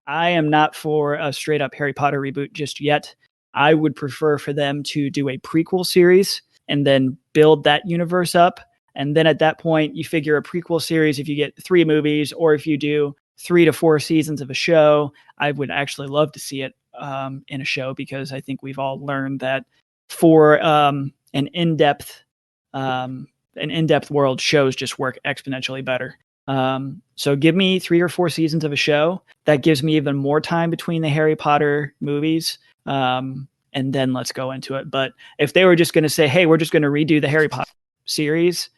I am not for a straight up Harry Potter reboot just yet. I would prefer for them to do a prequel series and then build that universe up. And then at that point, you figure a prequel series, if you get 3 movies or if you do 3 to 4 seasons of a show, I would actually love to see it in a show, because I think we've all learned that for an in-depth world, shows just work exponentially better. So give me 3 or 4 seasons of a show. That gives me even more time between the Harry Potter movies. And then let's go into it. But if they were just going to say, hey, we're just going to redo the Harry Potter series,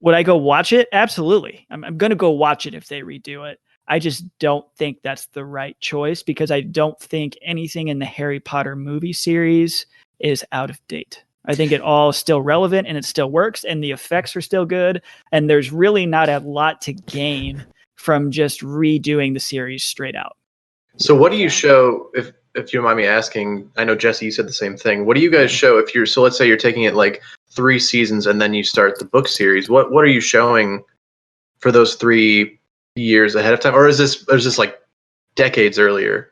would I go watch it? Absolutely. I'm going to go watch it if they redo it. I just don't think that's the right choice, because I don't think anything in the Harry Potter movie series is out of date. I think it all is still relevant and it still works and the effects are still good. And there's really not a lot to gain from just redoing the series straight out. So what do you show, if you don't mind me asking? I know, Jesse, you said the same thing. What do you guys show if you're, so let's say you're taking it like 3 seasons and then you start the book series. What are you showing for those 3 years ahead of time? Or is this like decades earlier?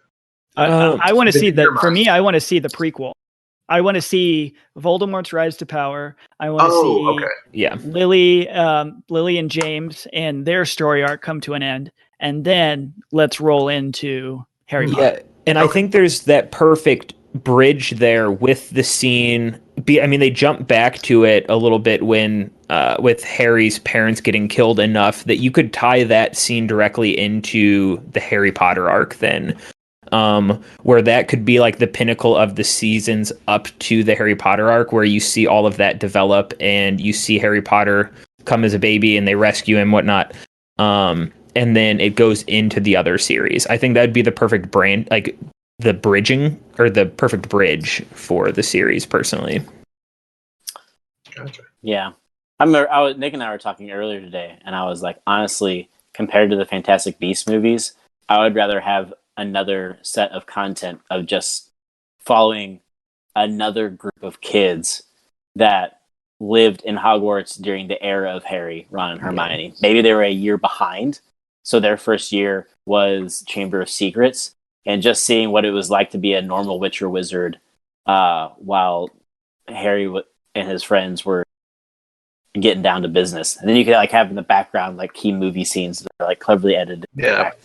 I want to see that. For me, I want to see the prequel. I want to see Voldemort's rise to power. I want to see Lily and James and their story arc come to an end, and then let's roll into Harry Potter. And I think there's that perfect bridge there with the scene. They jump back to it a little bit when with Harry's parents getting killed enough that you could tie that scene directly into the Harry Potter arc then. Where that could be like the pinnacle of the seasons up to the Harry Potter arc, where you see all of that develop and you see Harry Potter come as a baby and they rescue him, whatnot. And then it goes into the other series. I think that'd be the perfect brand, like the bridging or the perfect bridge for the series personally. Gotcha. Yeah. Nick and I were talking earlier today, and I was like, honestly, compared to the Fantastic Beasts movies, I would rather have another set of content of just following another group of kids that lived in Hogwarts during the era of Harry, Ron, and Hermione. Maybe they were a year behind, so their first year was Chamber of Secrets, and just seeing what it was like to be a normal witch or wizard while Harry and his friends were getting down to business. And then you could like have in the background like key movie scenes that are like cleverly edited, Back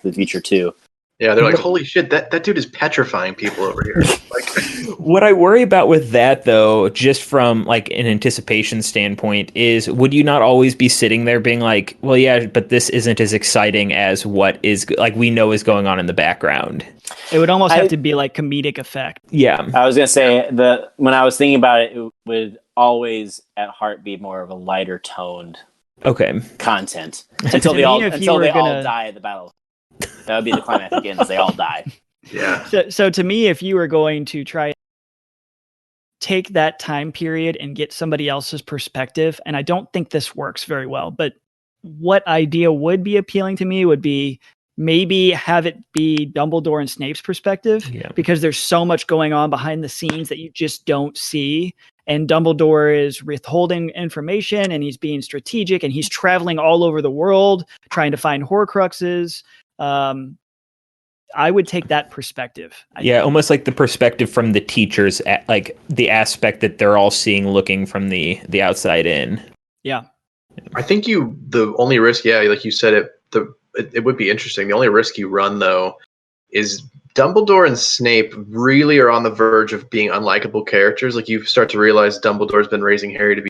to the Future too. Yeah, they're like, holy shit, that dude is petrifying people over here. Like, what I worry about with that, though, just from like an anticipation standpoint, is would you not always be sitting there being like, well, yeah, but this isn't as exciting as what is like we know is going on in the background? It would almost have to be like comedic effect. Yeah, I was gonna say when I was thinking about it, it would always at heart be more of a lighter toned content until they all die at the battle. That would be the climactic end, as they all die. Yeah. So to me, if you were going to try take that time period and get somebody else's perspective, and I don't think this works very well, but what idea would be appealing to me would be maybe have it be Dumbledore and Snape's perspective, because there's so much going on behind the scenes that you just don't see. And Dumbledore is withholding information, and he's being strategic, and he's traveling all over the world trying to find Horcruxes. I would take that perspective. Almost like the perspective from the teachers, like the aspect that they're all seeing, looking from the outside in. Yeah, I think the only risk, like you said, it would be interesting. The only risk you run though is Dumbledore and Snape really are on the verge of being unlikable characters. Like you start to realize Dumbledore's been raising Harry to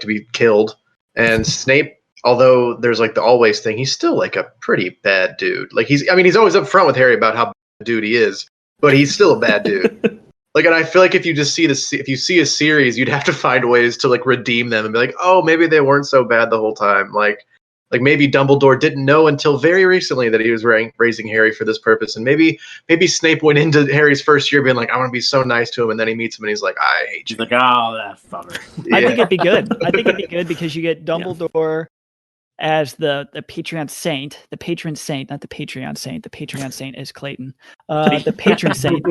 be killed, and Snape, although there's like the always thing, he's still like a pretty bad dude. Like he's always upfront with Harry about how bad a dude he is, but he's still a bad dude. Like, and I feel like if you see a series, you'd have to find ways to like redeem them and be like, oh, maybe they weren't so bad the whole time. Like maybe Dumbledore didn't know until very recently that he was raising Harry for this purpose, and maybe Snape went into Harry's first year being like, I want to be so nice to him, and then he meets him and he's like, I hate you. He's like, oh, that fucker. I think it'd be good. I think it'd be good because you get Dumbledore as the patron saint, not the Patreon saint. The Patreon saint is Clayton. The patron saint.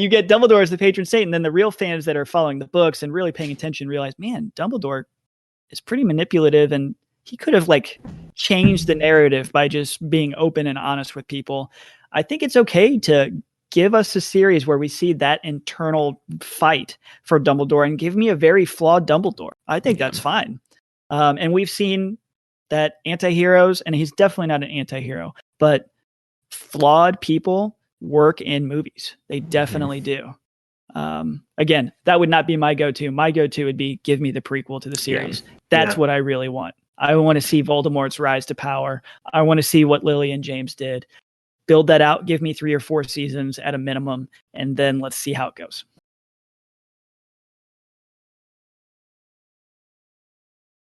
You get Dumbledore as the patron saint, and then the real fans that are following the books and really paying attention realize, man, Dumbledore is pretty manipulative, and he could have like changed the narrative by just being open and honest with people. I think it's okay to give us a series where we see that internal fight for Dumbledore and give me a very flawed Dumbledore. I think that's fine. And we've seen that anti-heroes, and he's definitely not an anti-hero, but flawed people work in movies. They definitely do. Again, that would not be my go-to. My go-to would be give me the prequel to the series. That's what I really want. I want to see Voldemort's rise to power. I want to see what Lily and James did. Build that out. Give me 3 or 4 seasons at a minimum, and then let's see how it goes.